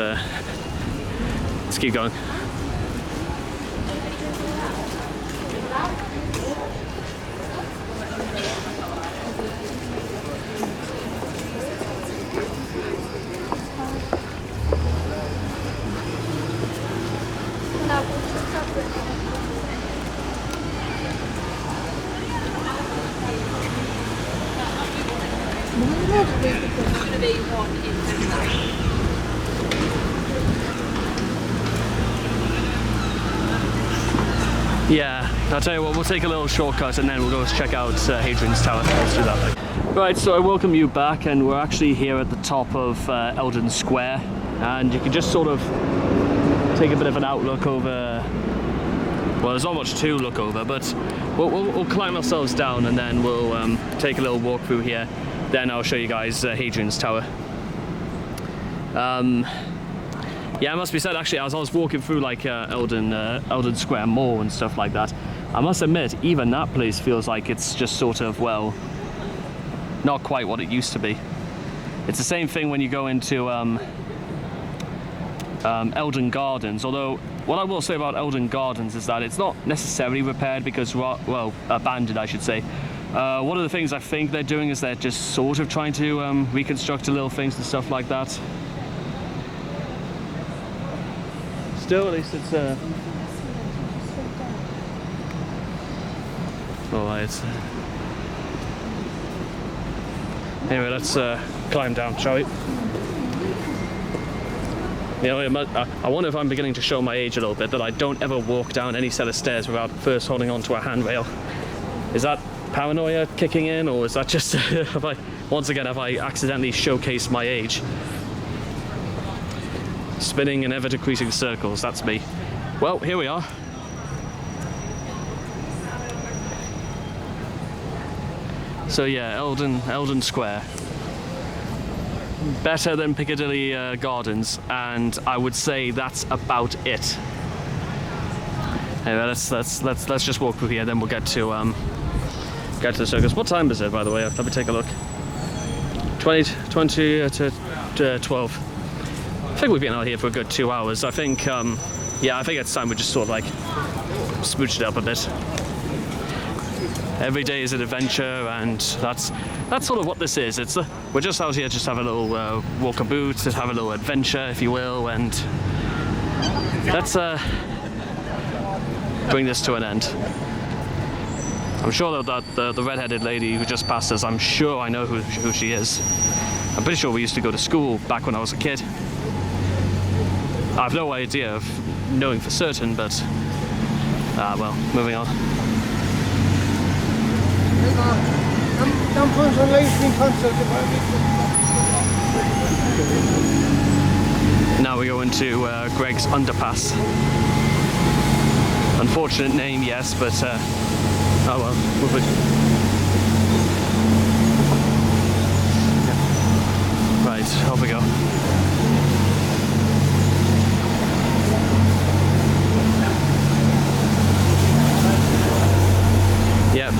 keep going. Yeah, I'll tell you what, we'll take a little shortcut and then we'll go check out Hadrian's Tower. Let's do that. Right, so I welcome you back, and we're actually here at the top of Eldon Square, and you can just sort of take a bit of an outlook over. Well, there's not much to look over, but we'll climb ourselves down and then we'll take a little walk through here. Then I'll show you guys Hadrian's Tower. Yeah, it must be said, actually, as I was walking through like Eldon Square Mall and stuff like that, I must admit, even that place feels like it's just sort of, well, not quite what it used to be. It's the same thing when you go into Eldon Gardens, although what I will say about Eldon Gardens is that it's not necessarily repaired because, well, abandoned, I should say. One of the things I think they're doing is they're just sort of trying to reconstruct little things and stuff like that. Still, at least it's alright. Anyway, let's climb down, shall we? You know, I wonder if I'm beginning to show my age a little bit, that I don't ever walk down any set of stairs without first holding onto a handrail. Is that paranoia kicking in, or is that just have I accidentally showcased my age? Spinning in ever decreasing circles, that's me. Well, here we are. So yeah, Eldon Square. Better than Piccadilly Gardens, and I would say that's about it. Anyway, let's just walk through here, then we'll get to the circus. What time is it, by the way? Let me take a look. 20 to 12. I think we've been out here for a good 2 hours. I think, yeah, I think it's time we just sort of like smooch it up a bit. Every day is an adventure, and that's sort of what this is. We're just out here, just have a little walkabout, just have a little adventure, if you will, and let's bring this to an end. I'm sure that the red-headed lady who just passed us, I'm sure I know who she is. I'm pretty sure we used to go to school back when I was a kid. I have no idea of knowing for certain, but well, moving on. Now we go into Greg's Underpass. Unfortunate name, yes, but oh well, we'll right, off we go.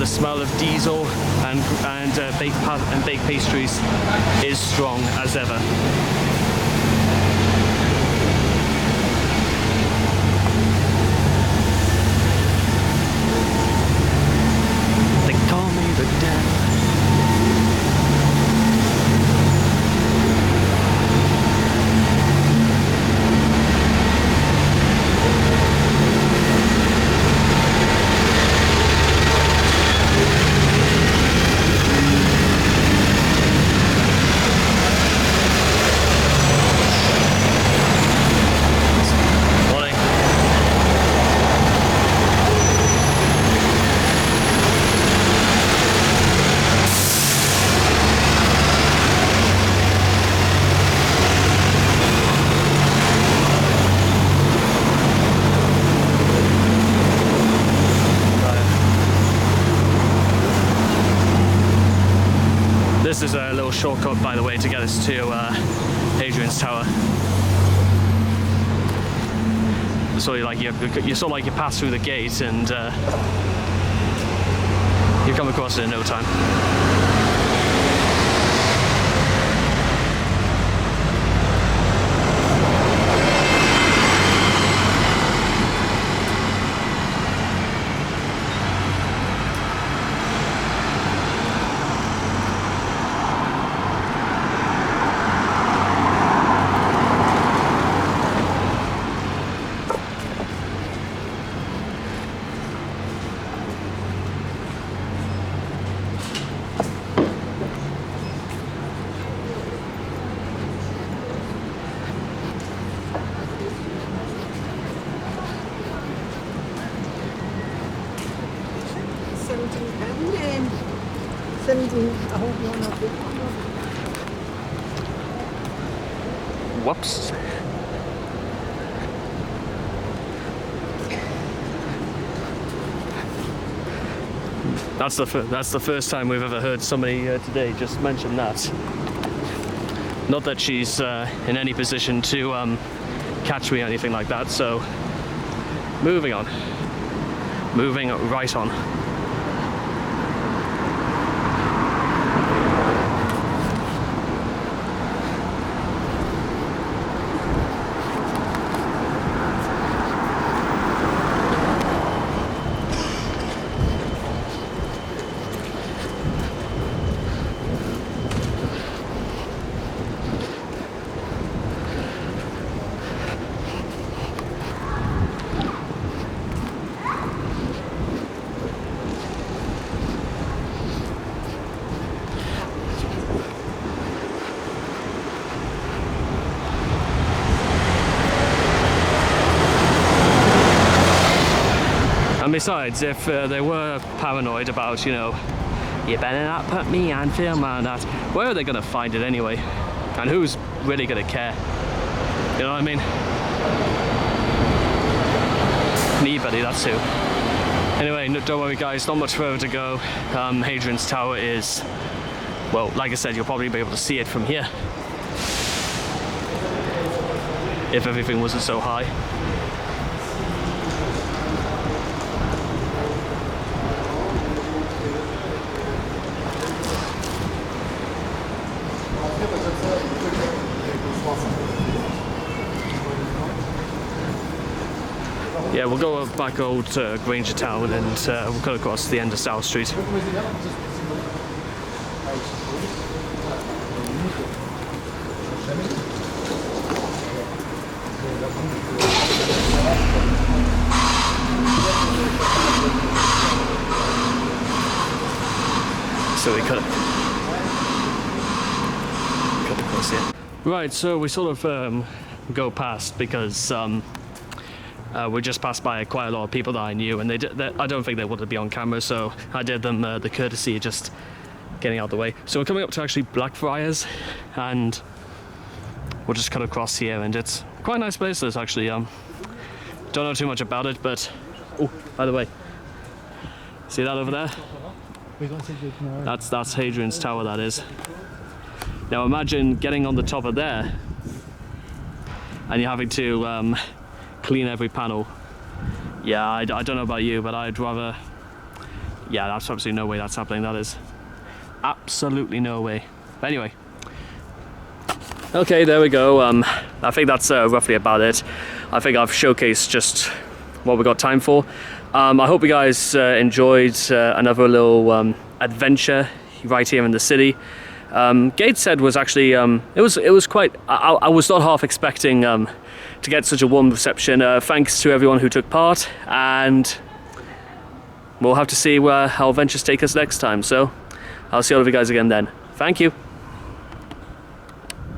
the smell of diesel and baked pastries is strong as ever. They call me the devil. This is a little shortcut, by the way, to get us to Hadrian's Tower. So you sort of like you pass through the gate and you come across it in no time. Whoops. That's the first time we've ever heard somebody today just mention that. Not that she's in any position to catch me or anything like that, so moving on. Moving right on. And besides, if they were paranoid about, you know, you better not put me on film on that, where are they going to find it anyway? And who's really going to care? You know what I mean? Anybody, that's who. Anyway, don't worry guys, not much further to go. Hadrian's Tower is, well, like I said, you'll probably be able to see it from here. If everything wasn't so high. Yeah, we'll go back old Granger Town and we'll cut across the end of South Street. So we cut across here. Right, so we sort of go past because we just passed by quite a lot of people that I knew, and I don't think they wanted to be on camera, so I did them the courtesy of just getting out of the way. So we're coming up to actually Blackfriars, and we'll just cut across here, and it's quite a nice place. This actually, don't know too much about it, but oh, by the way, see that over there? That's Hadrian's Tower, that is. Now imagine getting on the top of there, and you're having to clean every panel. Yeah, I don't know about you, but I'd rather yeah, that's absolutely no way that's happening. That is absolutely no way. But anyway, okay, there we go. I think that's roughly about it. I think I've showcased just what we got time for. I hope you guys enjoyed another little adventure right here in the city. Gateshead was actually it was quite. I was not half expecting to get such a warm reception. Thanks to everyone who took part, and we'll have to see how adventures take us next time. So I'll see all of you guys again then. Thank you.